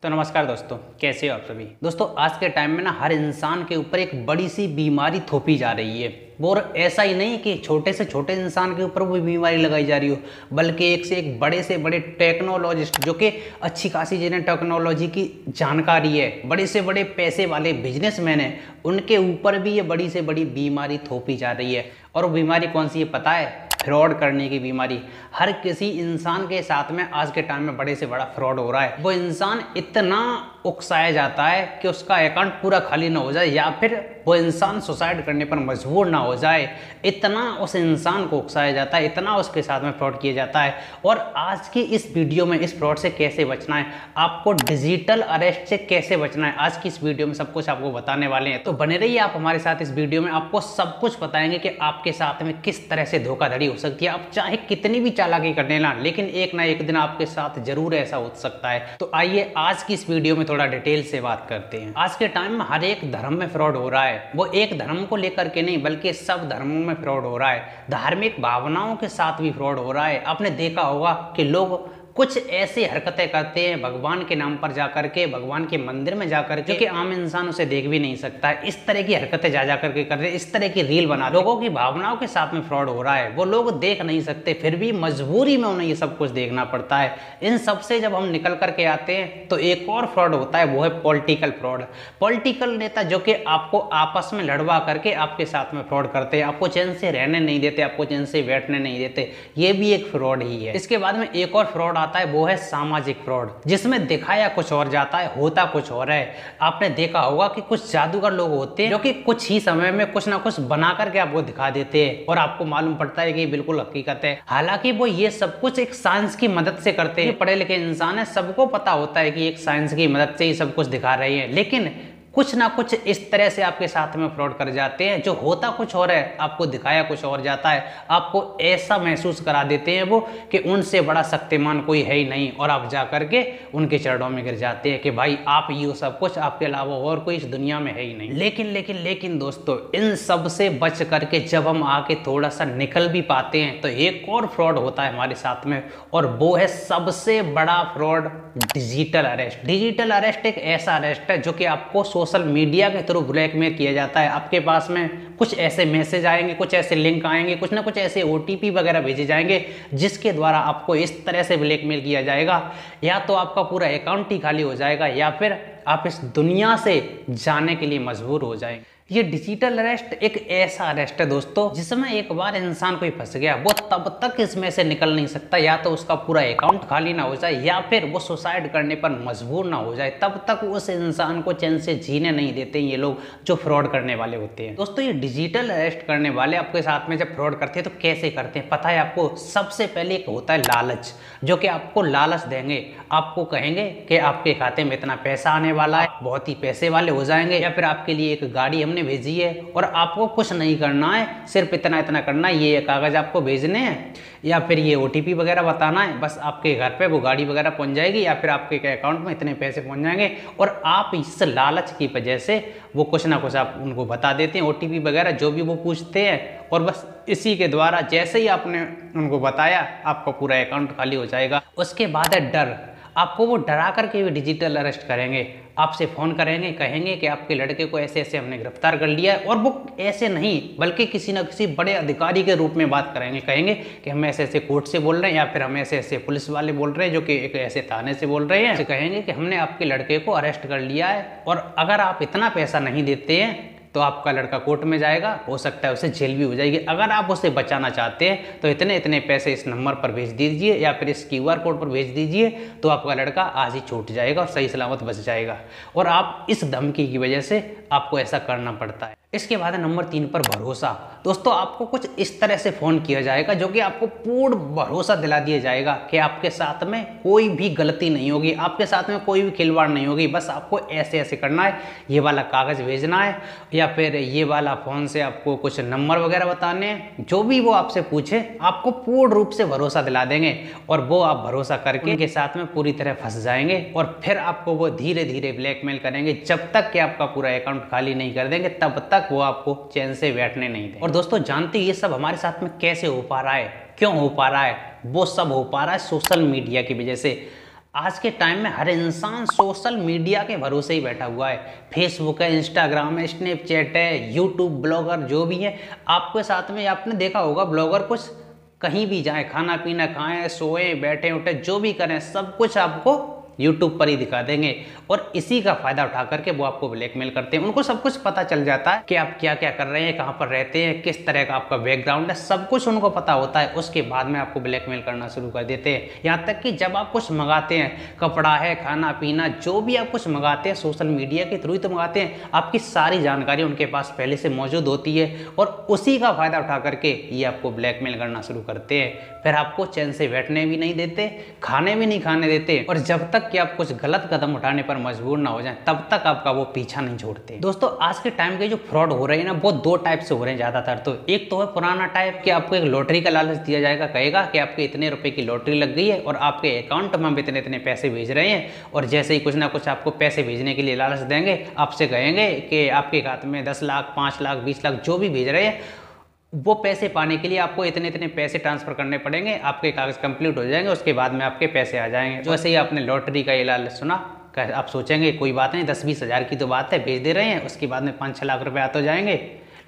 तो नमस्कार दोस्तों, कैसे हो आप सभी। दोस्तों आज के टाइम में ना हर इंसान के ऊपर एक बड़ी सी बीमारी थोपी जा रही है। और ऐसा ही नहीं कि छोटे से छोटे इंसान के ऊपर वो बीमारी लगाई जा रही हो, बल्कि एक से एक बड़े से बड़े टेक्नोलॉजिस्ट जो कि अच्छी खासी जिन्हें टेक्नोलॉजी की जानकारी है, बड़े से बड़े पैसे वाले बिजनेसमैन हैं, उनके ऊपर भी ये बड़ी से बड़ी बीमारी थोपी जा रही है। और वो बीमारी कौन सी है पता है? फ्रॉड करने की बीमारी। हर किसी इंसान के साथ में आज के टाइम में बड़े से बड़ा फ्रॉड हो रहा है। वो इंसान इतना उकसाया जाता है कि उसका अकाउंट पूरा खाली ना हो जाए, या फिर वो इंसान सुसाइड करने पर मजबूर ना हो जाए, इतना उस इंसान को उकसाया जाता है, इतना उसके साथ में फ्रॉड किया जाता है। और आज की इस वीडियो में इस फ्रॉड से कैसे बचना है, आपको डिजिटल अरेस्ट से कैसे बचना है, आज की इस वीडियो में सब कुछ आपको बताने वाले हैं। तो बने रहिए आप हमारे साथ इस वीडियो में, आपको सब कुछ बताएंगे कि आपके साथ में किस तरह से धोखाधड़ी हो सकती है। आप चाहे कितनी भी चालाकी कर लेना, लेकिन एक ना एक दिन आपके साथ जरूर ऐसा हो सकता है। तो आइए आज की इस वीडियो में थोड़ा डिटेल से बात करते हैं। आज के टाइम में हर एक धर्म में फ्रॉड हो रहा है। वो एक धर्म को लेकर के नहीं, बल्कि सब धर्मों में फ्रॉड हो रहा है। धार्मिक भावनाओं के साथ भी फ्रॉड हो रहा है। आपने देखा होगा कि लोग कुछ ऐसी हरकतें करते हैं भगवान के नाम पर जाकर के, भगवान के मंदिर में जाकर के, जो कि आम इंसान उसे देख भी नहीं सकता है। इस तरह की हरकतें जा करके कर रहे हैं, इस तरह की रील बना, लोगों की भावनाओं के साथ में फ्रॉड हो रहा है। वो लोग देख नहीं सकते, फिर भी मजबूरी में उन्हें ये सब कुछ देखना पड़ता है। इन सब से जब हम निकल करके आते हैं तो एक और फ्रॉड होता है, वो है पॉलिटिकल फ्रॉड। पॉलिटिकल नेता जो कि आपको आपस में लड़वा करके आपके साथ में फ्रॉड करते हैं, आपको चैन से रहने नहीं देते, आपको चैन से बैठने नहीं देते। ये भी एक फ्रॉड ही है। इसके बाद में एक और फ्रॉड आता है, वो है सामाजिक फ्रॉड, जिसमें दिखाया कुछ और जाता है, होता कुछ और है। आपने देखा होगा कि कुछ जादूगर लोग होते हैं जो कि कुछ ही समय में कुछ ना कुछ बना करके आपको दिखा देते हैं, और आपको मालूम पड़ता है कि बिल्कुल हकीकत है। हालांकि वो ये सब कुछ एक साइंस की मदद से करते हैं। पढ़े लिखे इंसान है, सबको पता होता है कि एक साइंस की मदद से ही सब कुछ दिखा रहे हैं, लेकिन कुछ ना कुछ इस तरह से आपके साथ में फ्रॉड कर जाते हैं, जो होता कुछ और है, आपको दिखाया कुछ और जाता है। आपको ऐसा महसूस करा देते हैं वो कि उनसे बड़ा शक्तिमान कोई है ही नहीं, और आप जा करके उनके चरणों में गिर जाते हैं कि भाई आप ये सब कुछ, आपके अलावा और कोई इस दुनिया में है ही नहीं। लेकिन दोस्तों, इन सब से बच करके जब हम आके थोड़ा सा निकल भी पाते हैं तो एक और फ्रॉड होता है हमारे साथ में, और वो है सबसे बड़ा fraud, digital arrest. Digital arrest एक ऐसा अरेस्ट है जो कि आपको सोशल मीडिया के थ्रू ब्लैकमेल किया जाता है। आपके पास में कुछ ऐसे मैसेज आएंगे, कुछ ऐसे लिंक आएंगे, कुछ ना कुछ ऐसे ओटीपी वगैरह भेजे जाएंगे, जिसके द्वारा आपको इस तरह से ब्लैकमेल किया जाएगा, या तो आपका पूरा अकाउंट ही खाली हो जाएगा, या फिर आप इस दुनिया से जाने के लिए मजबूर हो जाएंगे। ये डिजिटल अरेस्ट एक ऐसा अरेस्ट है दोस्तों, जिसमें एक बार इंसान कोई फंस गया, वो तब तक इसमें से निकल नहीं सकता, या तो उसका पूरा अकाउंट खाली ना हो जाए, या फिर वो सुसाइड करने पर मजबूर ना हो जाए। तब तक उस इंसान को चैन से जीने नहीं देते ये लोग जो फ्रॉड करने वाले होते हैं। दोस्तों, ये डिजिटल अरेस्ट करने वाले आपके साथ में जब फ्रॉड करते हैं तो कैसे करते हैं पता है आपको? सबसे पहले एक होता है लालच, जो कि आपको लालच देंगे, आपको कहेंगे कि आपके खाते में इतना पैसा आने वाला है, बहुत ही पैसे वाले हो जाएंगे, या फिर आपके लिए एक गाड़ी हमने भेजी है और आपको कुछ नहीं करना है, सिर्फ इतना इतना करना है, ये कागज आपको भेजने हैं, या फिर ये ओटीपी वगैरह बताना है, बस आपके घर पे वो गाड़ी वगैरह पहुंच जाएगी, या फिर आपके अकाउंट में इतने पैसे पहुंच जाएंगे। और आप इस लालच की वजह से वो कुछ ना कुछ आप उनको बता देते हैं, ओटीपी वगैरह जो भी वो पूछते हैं, और बस इसी के द्वारा जैसे ही आपने उनको बताया, आपका पूरा अकाउंट खाली हो जाएगा। उसके बाद है डर। आपको वो डरा करके भी डिजिटल अरेस्ट करेंगे, आपसे फ़ोन करेंगे, कहेंगे कि आपके लड़के को ऐसे ऐसे हमने गिरफ्तार कर लिया है, और वो ऐसे नहीं बल्कि किसी न किसी बड़े अधिकारी के रूप में बात करेंगे, कहेंगे कि हम ऐसे ऐसे कोर्ट से बोल रहे हैं, या फिर हम ऐसे ऐसे पुलिस वाले बोल रहे हैं जो कि एक ऐसे थाने से बोल रहे हैं, कहेंगे कि हमने आपके लड़के को अरेस्ट कर लिया है, और अगर आप इतना पैसा नहीं देते हैं तो आपका लड़का कोर्ट में जाएगा, हो सकता है उसे जेल भी हो जाएगी। अगर आप उसे बचाना चाहते हैं तो इतने इतने पैसे इस नंबर पर भेज दीजिए, या फिर इस क्यूआर कोड पर भेज दीजिए, तो आपका लड़का आज ही छूट जाएगा और सही सलामत बच जाएगा। और आप इस धमकी की वजह से आपको ऐसा करना पड़ता है। इसके बाद है नंबर 3 पर भरोसा। दोस्तों, आपको कुछ इस तरह से फ़ोन किया जाएगा जो कि आपको पूर्ण भरोसा दिला दिया जाएगा कि आपके साथ में कोई भी गलती नहीं होगी, आपके साथ में कोई भी खिलवाड़ नहीं होगी, बस आपको ऐसे ऐसे करना है, ये वाला कागज़ भेजना है, या फिर ये वाला फ़ोन से आपको कुछ नंबर वगैरह बताने हैं। जो भी वो आपसे पूछे, आपको पूर्ण रूप से भरोसा दिला देंगे, और वो आप भरोसा करके उनके साथ में पूरी तरह फंस जाएंगे, और फिर आपको वो धीरे धीरे ब्लैकमेल करेंगे, जब तक कि आपका पूरा अकाउंट खाली नहीं कर देंगे, तब तक वो आपको चैन से बैठने नहीं देंगे। और दोस्तों, जानते ये सब हमारे साथ में कैसे हो पा रहा है, क्यों हो पा रहा है? वो सब हो पा रहा है सोशल मीडिया की वजह से। आज के टाइम में हर इंसान सोशल मीडिया के भरोसे ही बैठा हुआ है। फेसबुक है, इंस्टाग्राम है, स्नैपचैट है, यूट्यूब, ब्लॉगर जो भी है। आपके साथ में आपने देखा होगा ब्लॉगर कुछ कहीं भी जाए, खाना पीना खाएं, सोए, बैठे उठे, जो भी करें सब कुछ आपको यूट्यूब पर ही दिखा देंगे। और इसी का फायदा उठा करके वो आपको ब्लैकमेल करते हैं। उनको सब कुछ पता चल जाता है कि आप क्या क्या कर रहे हैं, कहाँ पर रहते हैं, किस तरह का आपका बैकग्राउंड है, सब कुछ उनको पता होता है। उसके बाद में आपको ब्लैकमेल करना शुरू कर देते हैं। यहाँ तक कि जब आप कुछ मंगाते हैं, कपड़ा है, खाना पीना, जो भी आप कुछ मंगाते हैं सोशल मीडिया के थ्रू ही तो मंगाते हैं, आपकी सारी जानकारी उनके पास पहले से मौजूद होती है और उसी का फायदा उठा करके ये आपको ब्लैकमेल करना शुरू करते हैं। फिर आपको चैन से बैठने भी नहीं देते, खाने भी नहीं खाने देते, और जब तक कि आप कुछ गलत कदम उठाने पर मजबूर ना हो जाएं तब तक आपका वो पीछा नहीं छोड़ते। दोस्तों आज के टाइम के जो फ्रॉड हो रहे हैं ना, वो दो टाइप से हो रहे हैं ज्यादातर। तो एक तो है पुराना टाइप कि आपको एक लॉटरी का लालच दिया जाएगा, कहेगा कि आपके इतने रुपए की लॉटरी लग गई है और आपके अकाउंट में हम इतने इतने पैसे भेज रहे हैं, और जैसे ही कुछ ना कुछ आपको पैसे भेजने के लिए लालच देंगे, आपसे कहेंगे कि आपके खाते में 10 लाख, 5 लाख, 20 लाख जो भी भेज रहे हैं, वो पैसे पाने के लिए आपको इतने इतने पैसे ट्रांसफर करने पड़ेंगे, आपके कागज कंप्लीट हो जाएंगे, उसके बाद में आपके पैसे आ जाएंगे। जो ऐसे ही आपने लॉटरी का ये लालच सुना, आप सोचेंगे कोई बात नहीं, 10-20 हज़ार की तो बात है, भेज दे रहे हैं, उसके बाद में 5-6 लाख रुपए आ तो जाएंगे।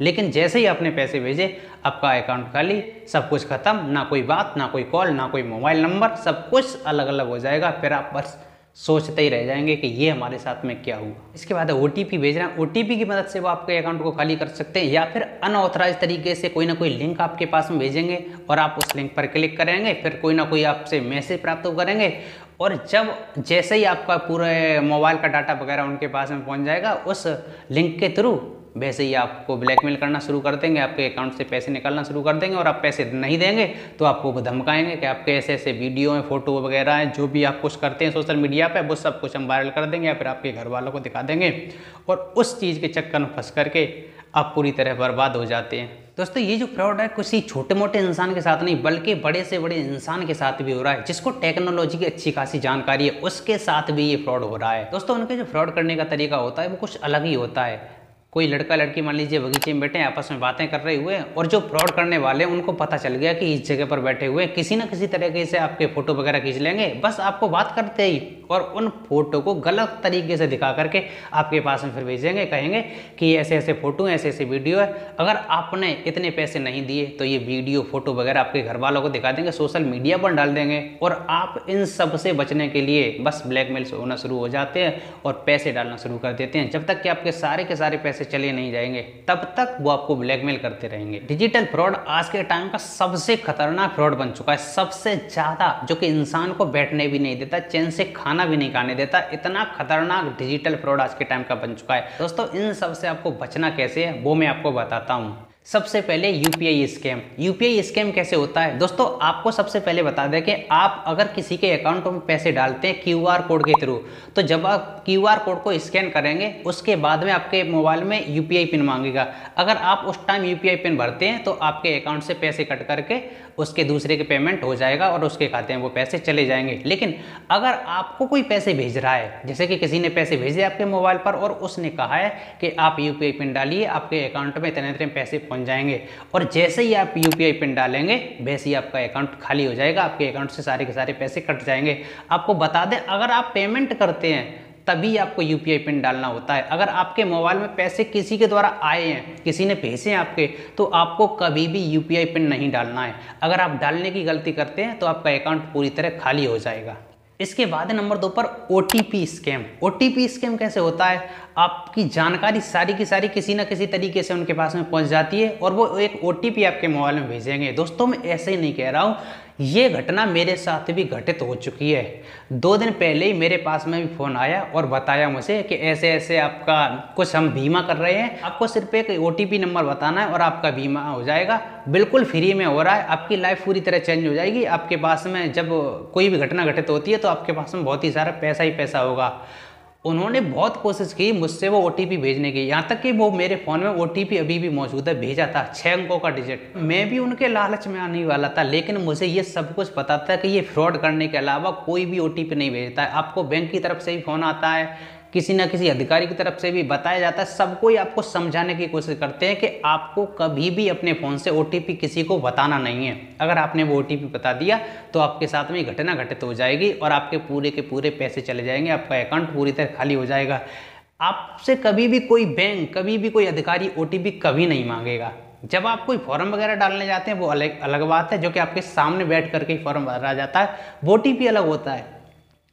लेकिन जैसे ही आपने पैसे भेजे, आपका अकाउंट खाली, सब कुछ खत्म, ना कोई बात, ना कोई कॉल, ना कोई मोबाइल नंबर, सब कुछ अलग अलग हो जाएगा। फिर आप बस सोचते ही रह जाएंगे कि ये हमारे साथ में क्या हुआ। इसके बाद OTP भेज रहे हैं, OTP की मदद से वो आपके अकाउंट को खाली कर सकते हैं, या फिर अनऑथराइज तरीके से कोई ना कोई लिंक आपके पास में भेजेंगे और आप उस लिंक पर क्लिक करेंगे, फिर कोई ना कोई आपसे मैसेज प्राप्त करेंगे, और जब जैसे ही आपका पूरे मोबाइल का डाटा वगैरह उनके पास में पहुंच जाएगा उस लिंक के थ्रू, वैसे ही आपको ब्लैकमेल करना शुरू कर देंगे, आपके अकाउंट से पैसे निकालना शुरू कर देंगे, और आप पैसे नहीं देंगे तो आपको वो धमकाएंगे कि आपके ऐसे ऐसे वीडियो हैं, फोटो वगैरह हैं, जो भी आप कुछ करते हैं सोशल मीडिया पे, वो सब कुछ हम वायरल कर देंगे या फिर आपके घर वालों को दिखा देंगे, और उस चीज़ के चक्कर में फंस करके आप पूरी तरह बर्बाद हो जाते हैं। दोस्तों ये जो फ्रॉड है किसी छोटे मोटे इंसान के साथ नहीं, बल्कि बड़े से बड़े इंसान के साथ भी हो रहा है। जिसको टेक्नोलॉजी की अच्छी खासी जानकारी है उसके साथ भी ये फ्रॉड हो रहा है। दोस्तों उनके जो फ्रॉड करने का तरीका होता है वो कुछ अलग ही होता है। कोई लड़का लड़की मान लीजिए बगीचे में बैठे हैं, आपस में बातें कर रहे हुए हैं, और जो फ्रॉड करने वाले हैं उनको पता चल गया कि इस जगह पर बैठे हुए हैं, किसी न किसी तरीके से आपके फोटो वगैरह खींच लेंगे, बस आपको बात करते ही, और उन फोटो को गलत तरीके से दिखा करके आपके पास में फिर भेजेंगे, कहेंगे कि ऐसे ऐसे फोटो हैं, ऐसे ऐसे वीडियो है, अगर आपने इतने पैसे नहीं दिए तो ये वीडियो फोटो वगैरह आपके घर वालों को दिखा देंगे, सोशल मीडिया पर डाल देंगे, और आप इन सब से बचने के लिए बस ब्लैकमेल होना शुरू हो जाते हैं और पैसे डालना शुरू कर देते हैं। जब तक कि आपके सारे के सारे पैसे चले नहीं जाएंगे तब तक वो आपको ब्लैकमेल करते रहेंगे। डिजिटल फ्रॉड आज के टाइम का सबसे खतरनाक फ्रॉड बन चुका है, सबसे ज्यादा, जो कि इंसान को बैठने भी नहीं देता, चैन से खाना भी नहीं खाने देता, इतना खतरनाक डिजिटल फ्रॉड आज के टाइम का बन चुका है। दोस्तों इन सब से आपको बचना कैसे है वो मैं आपको बताता हूँ। सबसे पहले यूपीआई स्कैम। यूपीआई स्कैम कैसे होता है दोस्तों, आपको सबसे पहले बता दें कि आप अगर किसी के अकाउंट में पैसे डालते हैं क्यूआर कोड के थ्रू, तो जब आप क्यूआर कोड को स्कैन करेंगे उसके बाद में आपके मोबाइल में यूपीआई पिन मांगेगा। अगर आप उस टाइम यूपीआई पिन भरते हैं तो आपके अकाउंट से पैसे कट करके उसके दूसरे के पेमेंट हो जाएगा और उसके खाते में वो पैसे चले जाएंगे। लेकिन अगर आपको कोई पैसे भेज रहा है, जैसे कि किसी ने पैसे भेजे आपके मोबाइल पर और उसने कहा है कि आप यूपीआई पिन डालिए, आपके अकाउंट में इतने इतने पैसे पहुंच जाएंगे, और जैसे ही आप यूपीआई पिन डालेंगे वैसे ही आपका अकाउंट खाली हो जाएगा, आपके अकाउंट से सारे के सारे पैसे कट जाएंगे। आपको बता दें अगर आप पेमेंट करते हैं तभी आपको यूपीआई पिन डालना होता है। अगर आपके मोबाइल में पैसे किसी के द्वारा आए हैं, किसी ने भेजे हैं आपके, तो आपको कभी भी यूपीआई पिन नहीं डालना है। अगर आप डालने की गलती करते हैं तो आपका अकाउंट पूरी तरह खाली हो जाएगा। इसके बाद नंबर 2 पर ओटीपी स्कैम। ओटीपी स्कैम कैसे होता है, आपकी जानकारी सारी की सारी किसी ना किसी तरीके से उनके पास में पहुंच जाती है और वो एक ओटीपी आपके मोबाइल में भेजेंगे। दोस्तों मैं ऐसे ही नहीं कह रहा हूँ, ये घटना मेरे साथ भी घटित हो चुकी है। 2 दिन पहले ही मेरे पास में भी फ़ोन आया और बताया मुझे कि ऐसे ऐसे आपका कुछ हम बीमा कर रहे हैं, आपको सिर्फ एक ओटीपी नंबर बताना है और आपका बीमा हो जाएगा, बिल्कुल फ्री में हो रहा है, आपकी लाइफ पूरी तरह चेंज हो जाएगी। आपके पास में जब कोई भी घटना घटित होती है तो आपके पास में बहुत ही सारा पैसा ही पैसा होगा। उन्होंने बहुत कोशिश की मुझसे वो ओटीपी भेजने की, यहाँ तक कि वो मेरे फ़ोन में ओटीपी अभी भी मौजूद है, भेजा था 6 अंकों का डिजिट। मैं भी उनके लालच में आने वाला था, लेकिन मुझे ये सब कुछ पता था कि ये फ्रॉड करने के अलावा कोई भी ओटीपी नहीं भेजता है। आपको बैंक की तरफ से ही फ़ोन आता है किसी ना किसी अधिकारी की तरफ से भी बताया जाता है, सबको ही आपको समझाने की कोशिश करते हैं कि आपको कभी भी अपने फ़ोन से OTP किसी को बताना नहीं है। अगर आपने वो OTP बता दिया तो आपके साथ में घटना घटित हो जाएगी और आपके पूरे के पूरे पैसे चले जाएंगे, आपका अकाउंट पूरी तरह खाली हो जाएगा। आपसे कभी भी कोई बैंक, कभी भी कोई अधिकारी OTP कभी नहीं मांगेगा। जब आप कोई फॉर्म वगैरह डालने जाते हैं वो अलग अलग बात है, जो कि आपके सामने बैठ करके फॉर्म भरा जाता है, वो OTP अलग होता है।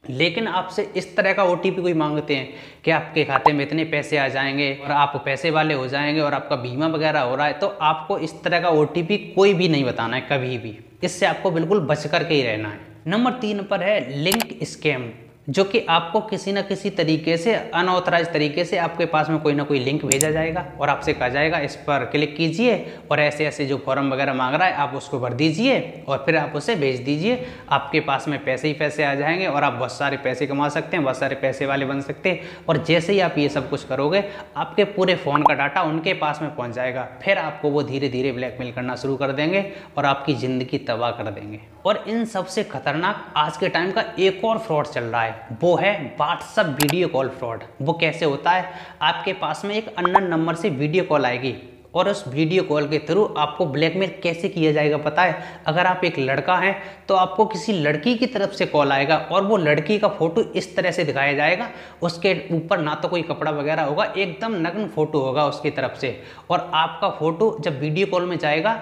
लेकिन आपसे इस तरह का OTP कोई मांगते हैं कि आपके खाते में इतने पैसे आ जाएंगे और आप पैसे वाले हो जाएंगे और आपका बीमा वगैरह हो रहा है, तो आपको इस तरह का OTP कोई भी नहीं बताना है कभी भी। इससे आपको बिल्कुल बच करके ही रहना है। नंबर 3 पर है लिंक स्कैम, जो कि आपको किसी न किसी तरीके से अनऑथराइज तरीके से आपके पास में कोई ना कोई लिंक भेजा जाएगा और आपसे कहा जाएगा इस पर क्लिक कीजिए और ऐसे ऐसे जो फॉर्म वगैरह मांग रहा है आप उसको भर दीजिए और फिर आप उसे भेज दीजिए। आपके पास में पैसे ही पैसे आ जाएंगे और आप बहुत सारे पैसे कमा सकते हैं, बहुत सारे पैसे वाले बन सकते हैं। और जैसे ही आप ये सब कुछ करोगे आपके पूरे फ़ोन का डाटा उनके पास में पहुँच जाएगा। फिर आपको वो धीरे धीरे ब्लैकमेल करना शुरू कर देंगे और आपकी ज़िंदगी तबाह कर देंगे। और इन सबसे खतरनाक आज के टाइम का एक और फ्रॉड चल रहा है, वो है व्हाट्सएप वीडियो कॉल फ्रॉड। वो कैसे होता है, आपके पास में एक अननोन नंबर से वीडियो कॉल आएगी और उस वीडियो कॉल के थ्रू आपको ब्लैकमेल कैसे किया जाएगा पता है। अगर आप एक लड़का हैं तो आपको किसी लड़की की तरफ से कॉल आएगा और वो लड़की का फोटो इस तरह से दिखाया जाएगा, उसके ऊपर ना तो कोई कपड़ा वगैरह होगा, एकदम नग्न फोटो होगा उसकी तरफ से। और आपका फोटो जब वीडियो कॉल में जाएगा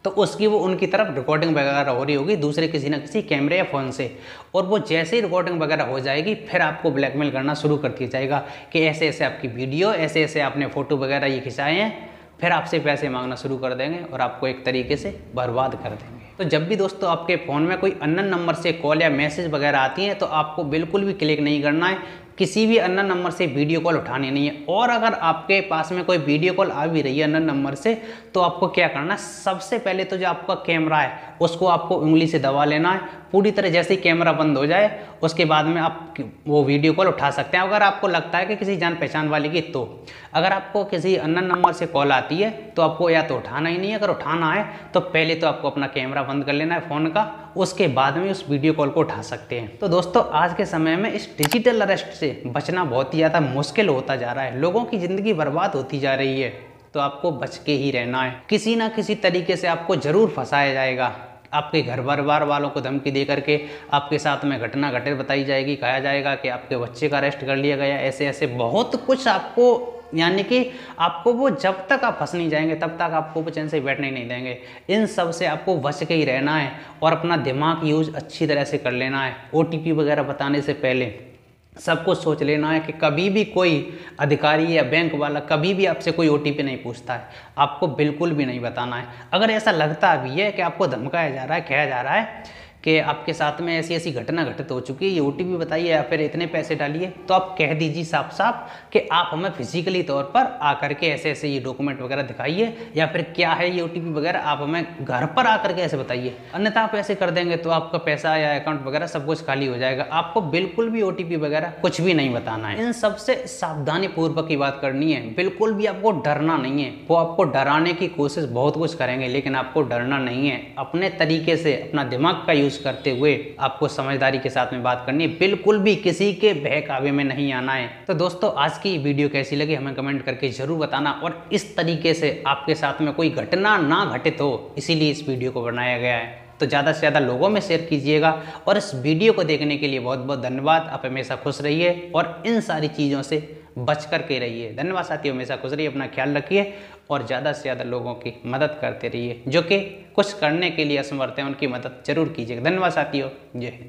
तो उसकी वो उनकी तरफ रिकॉर्डिंग वगैरह हो रही होगी दूसरे किसी न किसी कैमरे या फ़ोन से। और वो जैसे ही रिकॉर्डिंग वगैरह हो जाएगी फिर आपको ब्लैकमेल करना शुरू कर दिया जाएगा कि ऐसे ऐसे आपकी वीडियो, ऐसे ऐसे आपने फ़ोटो वगैरह ये खिंचाए हैं। फिर आपसे पैसे मांगना शुरू कर देंगे और आपको एक तरीके से बर्बाद कर देंगे। तो जब भी दोस्तों आपके फ़ोन में कोई अननोन नंबर से कॉल या मैसेज वगैरह आती हैं तो आपको बिल्कुल भी क्लिक नहीं करना है, किसी भी अननोन नंबर से वीडियो कॉल उठानी नहीं है। और अगर आपके पास में कोई वीडियो कॉल आ भी रही है अननोन नंबर से तो आपको क्या करना है, सबसे पहले तो जो आपका कैमरा है उसको आपको उंगली से दबा लेना है पूरी तरह। जैसे ही कैमरा बंद हो जाए उसके बाद में आप वो वीडियो कॉल उठा सकते हैं अगर आपको लगता है कि किसी जान पहचान वाले की। तो अगर आपको किसी अननोन नंबर से कॉल आती है तो आपको या तो उठाना ही नहीं है, अगर उठाना है तो पहले तो आपको अपना कैमरा बंद कर लेना है फ़ोन का, उसके बाद में उस वीडियो कॉल को उठा सकते हैं। तो दोस्तों आज के समय में इस डिजिटल अरेस्ट से बचना बहुत ही ज़्यादा मुश्किल होता जा रहा है, लोगों की ज़िंदगी बर्बाद होती जा रही है। तो आपको बच के ही रहना है, किसी ना किसी तरीके से आपको ज़रूर फंसाया जाएगा। आपके घर परिवार वालों को धमकी दे करके आपके साथ में घटना घटित बताई जाएगी, कहा जाएगा कि आपके बच्चे का अरेस्ट कर लिया गया, ऐसे ऐसे बहुत कुछ आपको, यानी कि आपको वो जब तक आप फंस नहीं जाएंगे तब तक आपको वो चैन से बैठने नहीं देंगे। इन सब से आपको बच के ही रहना है और अपना दिमाग यूज अच्छी तरह से कर लेना है। OTP वगैरह बताने से पहले सब कुछ सोच लेना है कि कभी भी कोई अधिकारी या बैंक वाला कभी भी आपसे कोई OTP नहीं पूछता है, आपको बिल्कुल भी नहीं बताना है। अगर ऐसा लगता भी है कि आपको धमकाया जा रहा है, कहा जा रहा है कि आपके साथ में ऐसी ऐसी घटना घटित हो चुकी है, ये OTP बताइए या फिर इतने पैसे डालिए, तो आप कह दीजिए साफ साफ कि आप हमें फिजिकली तौर पर आकर के ऐसे ऐसे ये डॉक्यूमेंट वगैरह दिखाइए या फिर क्या है ये OTP वगैरह आप हमें घर पर आकर के ऐसे बताइए। अन्यथा आप ऐसे कर देंगे तो आपका पैसा या अकाउंट वगैरह सब कुछ खाली हो जाएगा। आपको बिल्कुल भी OTP वगैरह कुछ भी नहीं बताना है। इन सबसे सावधानी पूर्वक की बात करनी है, बिल्कुल भी आपको डरना नहीं है। वो आपको डराने की कोशिश बहुत कुछ करेंगे लेकिन आपको डरना नहीं है। अपने तरीके से अपना दिमाग का करते हुए आपको समझदारी के साथ में बात करनी है, बिल्कुल भी किसी के बहकावे में नहीं आना है। तो दोस्तों आज की वीडियो कैसी लगी हमें कमेंट करके जरूर बताना और इस तरीके से आपके साथ में कोई घटना ना घटित हो इसीलिए इस वीडियो को बनाया गया है। तो ज़्यादा से ज़्यादा लोगों में शेयर कीजिएगा और इस वीडियो को देखने के लिए बहुत बहुत धन्यवाद। आप हमेशा खुश रहिए और इन सारी चीज़ों से बच कर के रहिए। धन्यवाद साथियों, हमेशा खुश रहिए, अपना ख्याल रखिए और ज़्यादा से ज़्यादा लोगों की मदद करते रहिए। जो कि कुछ करने के लिए असमर्थ हैं उनकी मदद जरूर कीजिएगा। धन्यवाद साथियों, जय हिंद।